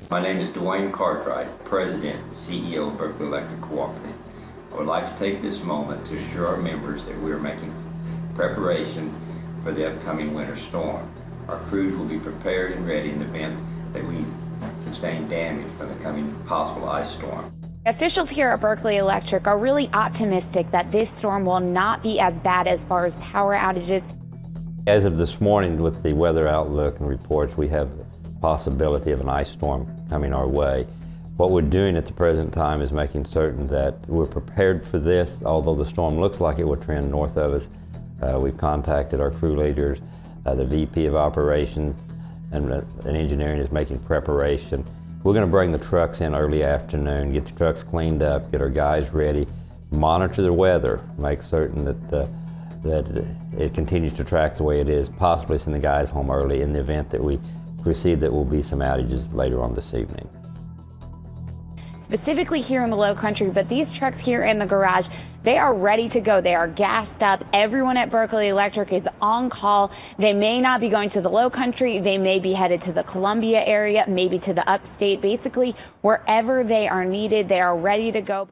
My name is Dwayne Cartwright, President and CEO of Berkeley Electric Cooperative. I would like to take this moment to assure our members that we are making preparation for the upcoming winter storm. Our crews will be prepared and ready in the event that we sustain damage from the coming possible ice storm. Officials here at Berkeley Electric are really optimistic that this storm will not be as bad as far as power outages. As of this morning, with the weather outlook and reports, we have the possibility of an ice storm coming our way. What we're doing at the present time is making certain that we're prepared for this, although the storm looks like it will trend north of us. We've contacted our crew leaders, the VP of Operations and Engineering is making preparation. We're going to bring the trucks in early afternoon, get the trucks cleaned up, get our guys ready, monitor the weather, make certain that it continues to track the way it is, possibly send the guys home early in the event that we perceive that will be some outages later on this evening. Specifically here in the Low Country, but these trucks here in the garage, they are ready to go. They are gassed up. Everyone at Berkeley Electric is on call. They may not be going to the Low Country. They may be headed to the Columbia area, maybe to the upstate. Basically, wherever they are needed, they are ready to go.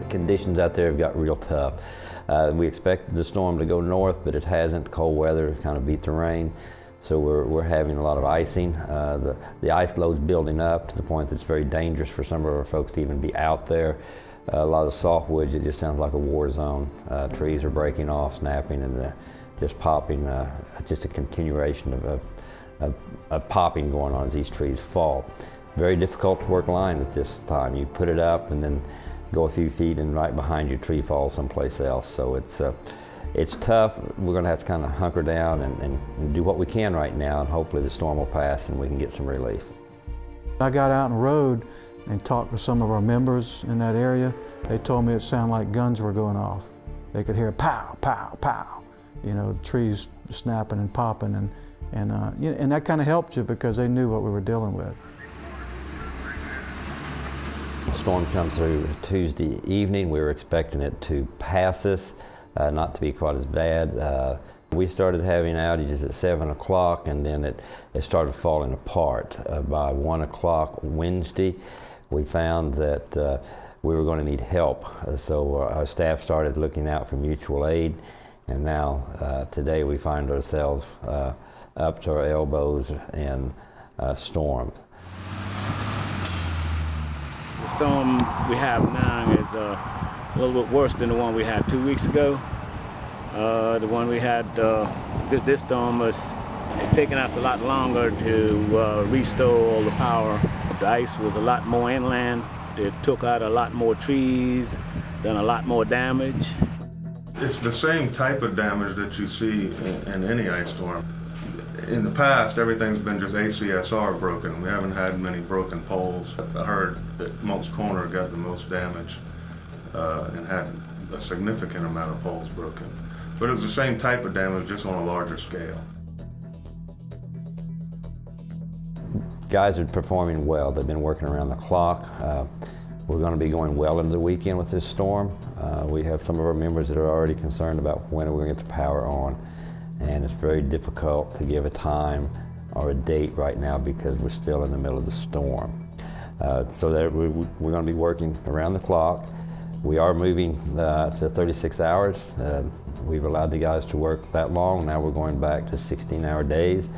Conditions out there have got real tough. We expected the storm to go north, but it hasn't. Cold weather kind of beat the rain, so we're having a lot of icing. The ice load's building up to the point that it's very dangerous for some of our folks to even be out there. A lot of softwoods, it just sounds like a war zone. Trees are breaking off, snapping, and just popping. Just a continuation of popping going on as these trees fall. Very difficult to work lines at this time. You put it up and then go a few feet and right behind you, tree falls someplace else. So it's tough. We're going to have to kind of hunker down and do what we can right now, and hopefully the storm will pass and we can get some relief. I got out on the road and talked with some of our members in that area. They told me it sounded like guns were going off. They could hear pow, pow, pow. You know, trees snapping and popping, and that kind of helped you because they knew what we were dealing with. The storm come through Tuesday evening. We were expecting it to pass us, not to be quite as bad. We started having outages at 7 o'clock, and then it started falling apart. By 1 o'clock Wednesday, we found that we were going to need help. So our staff started looking out for mutual aid, and now today we find ourselves up to our elbows in storms. The storm we have now is a little bit worse than the one we had 2 weeks ago. The one we had, this storm was taking us a lot longer to restore all the power. The ice was a lot more inland. It took out a lot more trees, done a lot more damage. It's the same type of damage that you see in any ice storm. In the past, everything's been just ACSR broken. We haven't had many broken poles. I heard that Moats Corner got the most damage and had a significant amount of poles broken. But it was the same type of damage, just on a larger scale. Guys are performing well. They've been working around the clock. We're going to be going well into the weekend with this storm. We have some of our members that are already concerned about when we're going to get the power on. And it's very difficult to give a time or a date right now because we're still in the middle of the storm. So we're going to be working around the clock. We are moving to 36 hours. We've allowed the guys to work that long. Now we're going back to 16-hour days.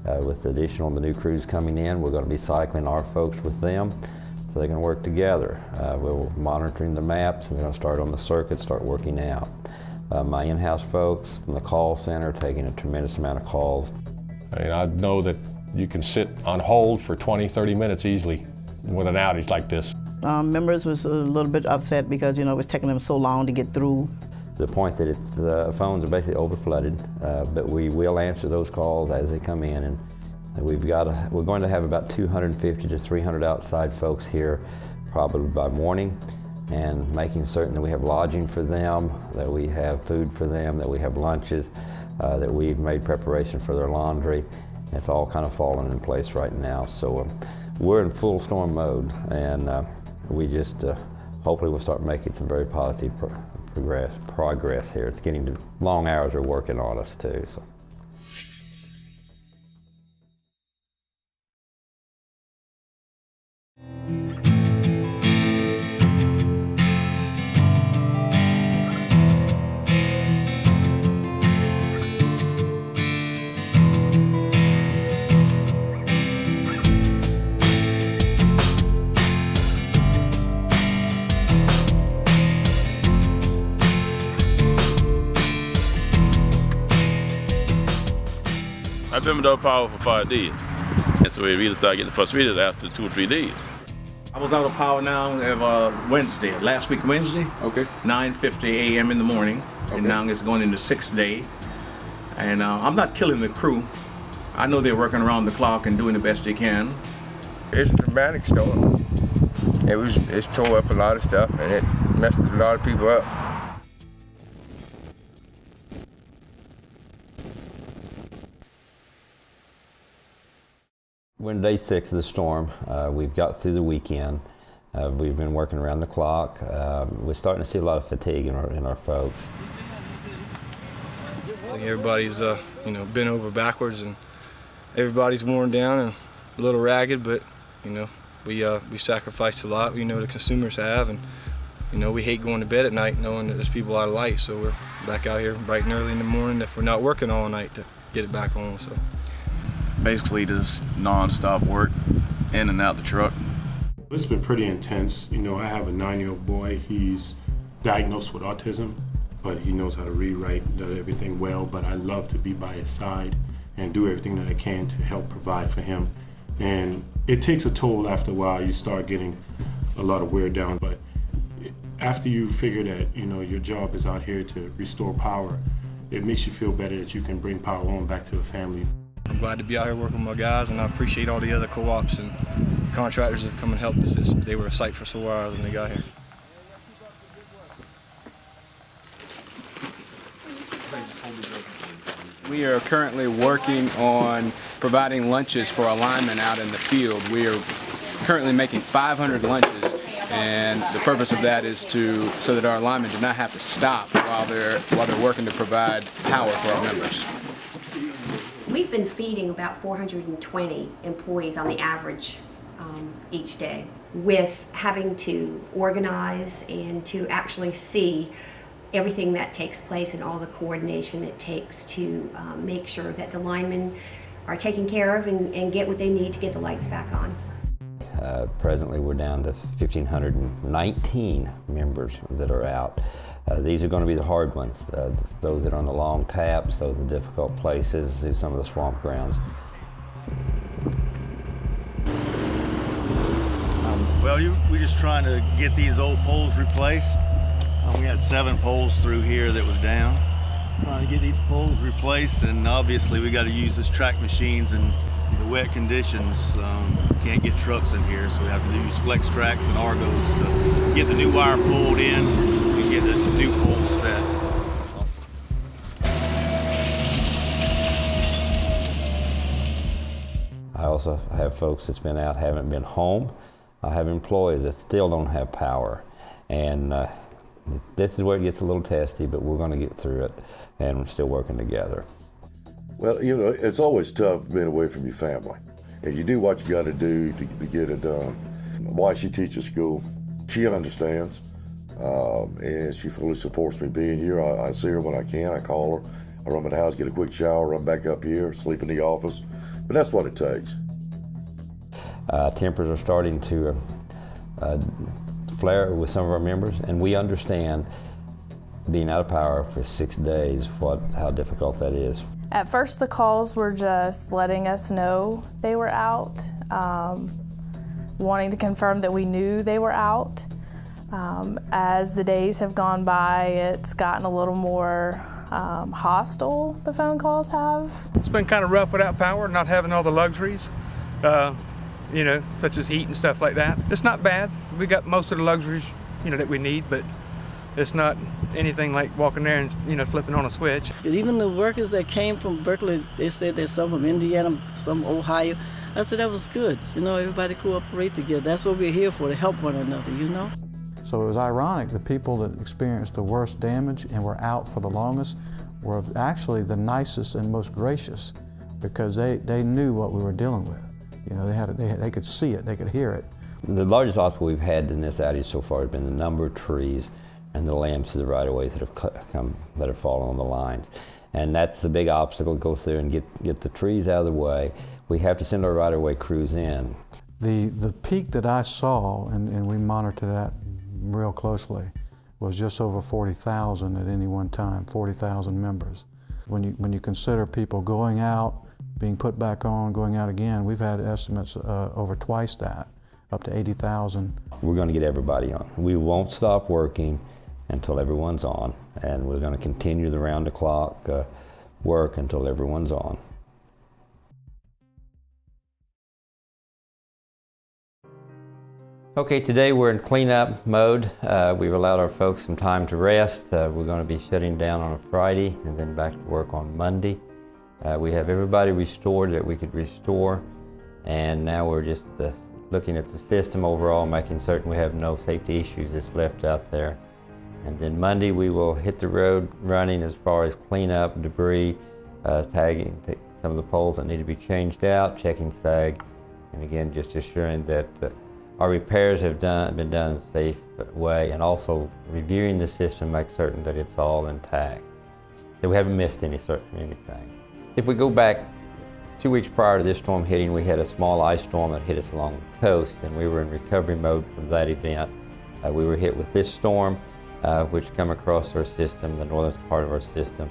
With the new crews coming in, we're going to be cycling our folks with them so they can work together. We're monitoring the maps, and they're going to start on the circuit, start working out. My in-house folks from the call center are taking a tremendous amount of calls. I know that You can sit on hold for 20, 30 minutes easily with an outage like this. Members was a little bit upset because, it was taking them so long to get through. The point that its phones are basically over-flooded, but we will answer those calls as they come in, and we're going to have about 250 to 300 outside folks here probably by morning, and making certain that we have lodging for them, that we have food for them, that we have lunches, that we've made preparation for their laundry. It's all kind of falling in place right now. So we're in full storm mode, and we just hopefully we'll start making some very positive progress here. It's getting to long hours are working on us too. So. I've been without power for 5 days. And so we really started getting frustrated after 2 or 3 days. I was out of power now Wednesday, last week Wednesday. Okay. 9:50 a.m. in the morning, okay. And now it's going into 6th day. And I'm not killing the crew. I know they're working around the clock and doing the best they can. It's a dramatic storm. It's tore up a lot of stuff, and it messed a lot of people up. We're in day 6 of the storm. We've got through the weekend. We've been working around the clock. We're starting to see a lot of fatigue in our folks. I think everybody's bent over backwards, and everybody's worn down and a little ragged. But we sacrificed a lot. We know the consumers have, and we hate going to bed at night knowing that there's people out of light. So we're back out here bright and early in the morning if we're not working all night to get it back on. So. Basically just non-stop work in and out the truck. It's been pretty intense. I have a 9-year-old boy. He's diagnosed with autism, but he knows how to read, write, does everything well. But I love to be by his side and do everything that I can to help provide for him. And it takes a toll after a while. You start getting a lot of wear down. But after you figure that your job is out here to restore power, it makes you feel better that you can bring power on back to the family. I'm glad to be out here working with my guys, and I appreciate all the other co-ops and contractors that have come and helped us. They were a sight for sore eyes when they got here. We are currently working on providing lunches for our linemen out in the field. We are currently making 500 lunches, and the purpose of that is so that our linemen do not have to stop while they're working to provide power for our members. We've been feeding about 420 employees on the average each day, with having to organize and to actually see everything that takes place and all the coordination it takes to make sure that the linemen are taken care of and get what they need to get the lights back on. Presently we're down to 1,519 members that are out. These are going to be the hard ones, those that are on the long taps, those are the difficult places, through some of the swamp grounds. We're just trying to get these old poles replaced. We had 7 poles through here that was down. Trying to get these poles replaced, and obviously we got to use this track machines, and the wet conditions can't get trucks in here, so we have to use flex tracks and Argos to get the new wire pulled in and get the new poles set. I also have folks that's been out, haven't been home. I have employees that still don't have power, and this is where it gets a little testy, but we're going to get through it, and we're still working together. Well, it's always tough being away from your family, and you do what you got to do to get it done. Why she teaches school, she understands, and she fully supports me being here. I see her when I can. I call her. I run to the house, get a quick shower, run back up here, sleep in the office. But that's what it takes. Tempers are starting to flare with some of our members, and we understand being out of power for 6 days, how difficult that is. At first, the calls were just letting us know they were out, wanting to confirm that we knew they were out. As the days have gone by, it's gotten a little more hostile, the phone calls have. It's been kind of rough without power, not having all the luxuries, you know, such as heat and stuff like that. It's not bad. We got most of the luxuries, you know, that we need, but it's not anything like walking there and, you know, flipping on a switch. Even the workers that came from Berkeley, they said there's some from Indiana, some Ohio. I said that was good. You know, everybody cooperate together. That's what we're here for, to help one another, you know? So it was ironic, the people that experienced the worst damage and were out for the longest were actually the nicest and most gracious, because they knew what we were dealing with. You know, they could see it, they could hear it. The largest obstacle we've had in this outage so far has been the number of trees and the lamps to the right-of-ways that have fallen on the lines. And that's the big obstacle, go through and get the trees out of the way. We have to send our right-of-way crews in. The peak that I saw, and we monitor that real closely, was just over 40,000 at any one time, 40,000 members. When you consider people going out, being put back on, going out again, we've had estimates over twice that, up to 80,000. We're going to get everybody on. We won't stop working until everyone's on, and we're going to continue the round-the-clock work until everyone's on. Okay, today we're in cleanup mode. We've allowed our folks some time to rest. We're going to be shutting down on a Friday and then back to work on Monday. We have everybody restored that we could restore, and now we're just looking at the system overall, making certain we have no safety issues that's left out there. And then Monday we will hit the road running as far as cleanup, debris, tagging some of the poles that need to be changed out, checking sag, and again just assuring that our repairs have been done in a safe way, and also reviewing the system, make certain that it's all intact, that we haven't missed anything. If we go back 2 weeks prior to this storm hitting, we had a small ice storm that hit us along the coast, and we were in recovery mode from that event. We were hit with this storm, which come across our system, the northern part of our system.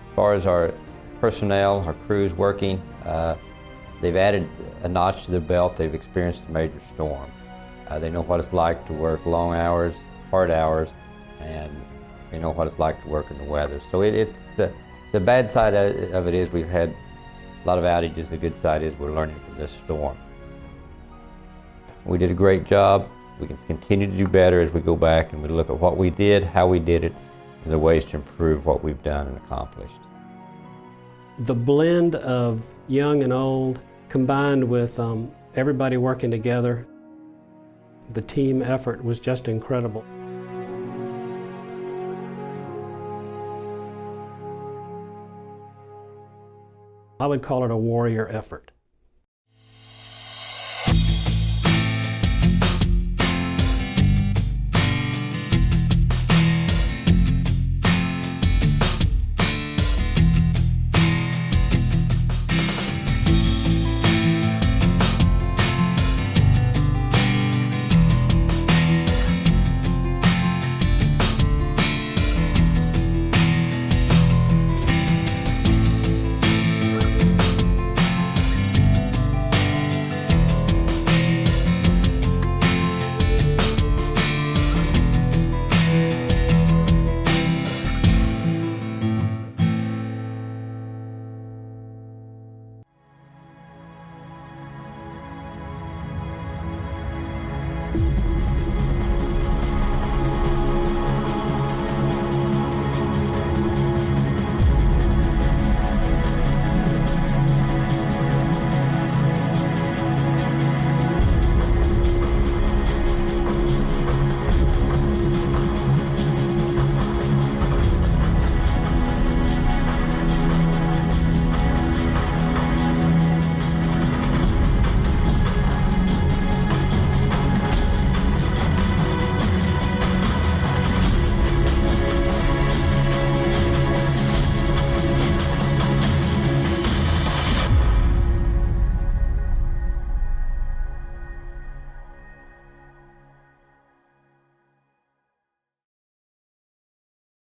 As far as our personnel, our crews working, they've added a notch to their belt. They've experienced a major storm. They know what it's like to work long hours, hard hours, and they know what it's like to work in the weather. So it's the bad side of it is we've had a lot of outages. The good side is we're learning from this storm. We did a great job. We can continue to do better as we go back and we look at what we did, how we did it, and the ways to improve what we've done and accomplished. The blend of young and old, combined with everybody working together, the team effort was just incredible. I would call it a warrior effort.